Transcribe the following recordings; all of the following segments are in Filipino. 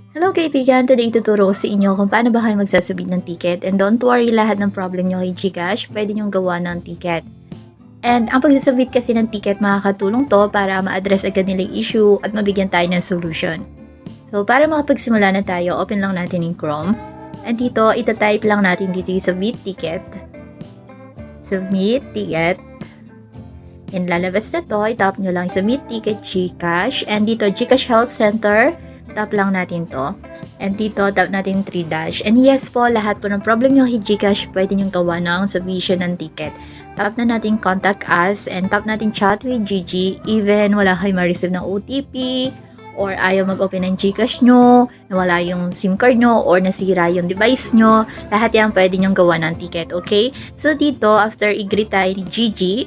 Hello kaibigan! Today tuturo ko sa inyo kung paano ba kayo magsasubmit ng ticket. And don't worry, lahat ng problem nyo kay GCash, pwede nyong gawa ng ticket. And ang pagsasubmit kasi ng ticket, makakatulong to para ma-address agad nila yung issue at mabigyan tayo ng solution. So para makapagsimula na tayo, open lang natin yung Chrome. And dito, itatype lang natin dito yung submit ticket. Submit ticket. And lalabas na to, itap nyo lang submit ticket GCash. And dito, GCash Help Center. Tap lang natin to. And dito, tap natin 3 dash. And yes po, lahat po ng problem nyo kay GCash, pwede nyo gawa ng submission ng ticket. Tap na natin contact us and tap natin chat with Gigi. Even wala kayo ma-receive ng OTP or ayaw mag-open ng GCash nyo, nawala yung SIM card nyo or nasira yung device nyo, lahat yan pwede nyo gawa ng ticket, okay? So dito, after i-greet tayo ni Gigi,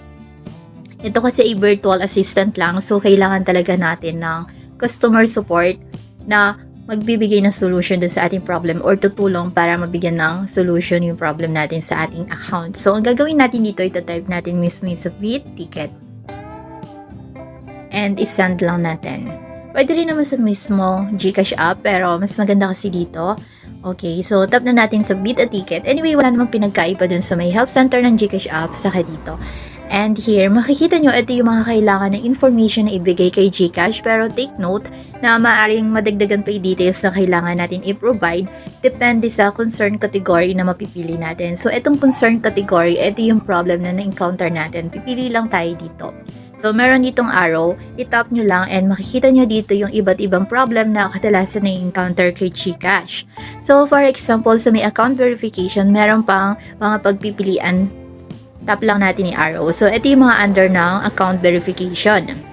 ito kasi a virtual assistant lang, so kailangan talaga natin ng customer support na magbibigay ng solution dun sa ating problem or tutulong para mabigyan ng solution yung problem natin sa ating account. So, ang gagawin natin dito, ito-type natin mismo yung submit ticket. And isend lang natin. Pwede rin naman sa mismo GCash app, pero mas maganda kasi dito. Okay, so tap na natin submit a ticket. Anyway, wala namang pinagkaiba dun sa may help center ng GCash app, saka dito. And here, makikita nyo, ito yung mga kailangan na information na ibigay kay GCash. Pero take note na maaaring madagdagan pa yung details na kailangan natin i-provide. Depende sa concern category na mapipili natin. So, itong concern category, ito yung problem na na-encounter natin. Pipili lang tayo dito. So, meron ditong arrow. I-tap nyo lang and makikita nyo dito yung iba't ibang problem na kadalasan na-encounter kay GCash. So, for example, sa may account verification, meron pang mga pagpipilian. Tap lang natin yung arrow. So, ito yung mga under ng account verification.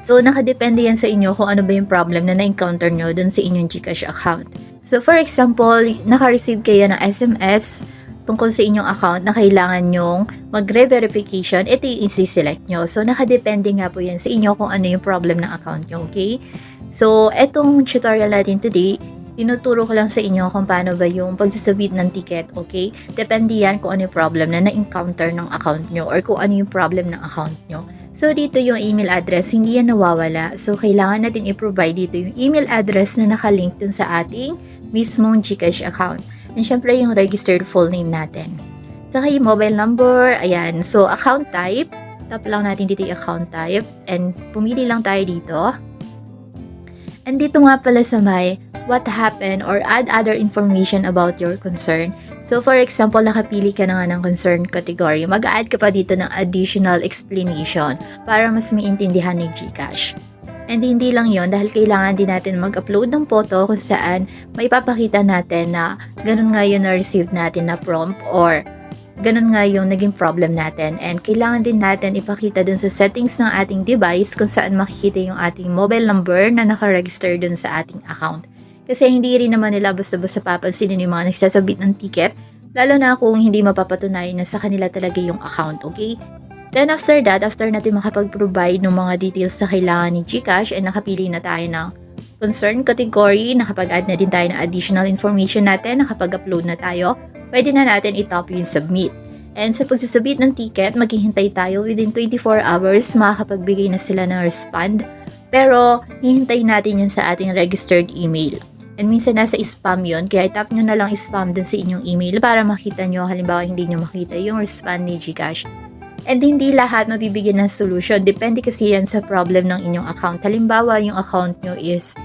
So, nakadepende yan sa inyo kung ano ba yung problem na na-encounter nyo dun sa inyong GCash account. So, for example, naka-receive kayo ng SMS tungkol sa inyong account na kailangan nyong mag-re-verification, ito yung isi-select nyo. So, nakadepende nga po yan sa inyo kung ano yung problem ng account nyo, okay? So, etong tutorial natin today, tinuturo ko lang sa inyo kung paano ba yung pagsasubmit ng ticket, okay? Depende yan kung ano yung problem na na-encounter ng account nyo or kung ano yung problem ng account nyo. So, dito yung email address, hindi yan nawawala. So, kailangan natin i-provide dito yung email address na nakalink dun sa ating mismong GCash account. And syempre, yung registered full name natin. Saka yung mobile number, ayan. So, account type, tap lang natin dito yung account type and pumili lang tayo dito. And dito nga pala sa may what happened or add other information about your concern. So for example, nakapili ka na nga ng concern category, mag-add ka pa dito ng additional explanation para mas maintindihan ni GCash. And hindi lang yon, dahil kailangan din natin mag-upload ng photo kung saan may papakita natin na ganun nga yung na-receive natin na prompt or ganun nga yung naging problem natin. And kailangan din natin ipakita dun sa settings ng ating device kung saan makikita yung ating mobile number na nakaregister dun sa ating account. Kasi hindi rin naman nila basta-basta papansinin yung mga nagsasabit ng ticket, lalo na kung hindi mapapatunayan na sa kanila talaga yung account, okay? Then after that, after natin makapag-provide ng mga details na kailangan ni GCash and nakapili na tayo ng concern category, nakapag-add na din tayo ng additional information natin, nakapag-upload na tayo, pwede na natin i-tap yung submit. And sa pagsasubmit ng ticket, maghihintay tayo within 24 hours, makakapagbigay na sila ng respond. Pero, hihintayin natin yun sa ating registered email. And minsan nasa spam yun, kaya tap nyo na lang spam dun sa inyong email para makita nyo, halimbawa hindi nyo makita yung respond ni GCash. And hindi lahat mabibigyan ng solution, depende kasi yan sa problem ng inyong account. Halimbawa, yung account nyo is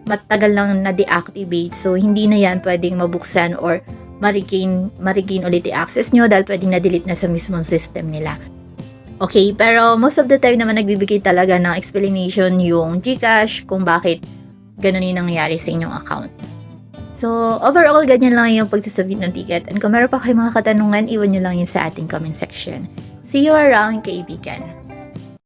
matagal lang na-deactivate, so hindi na yan pwedeng mabuksan or ma-regain ulit i-access nyo dahil pwedeng na-delete na sa mismong system nila. Okay, pero most of the time naman nagbibigay talaga ng explanation yung GCash kung bakit ganun yung nangyayari sa inyong account. So, overall, ganyan lang yung pagsasubmit ng ticket. And kung meron pa kayong mga katanungan, iwan nyo lang yun sa ating comment section. See you around, kaibigan!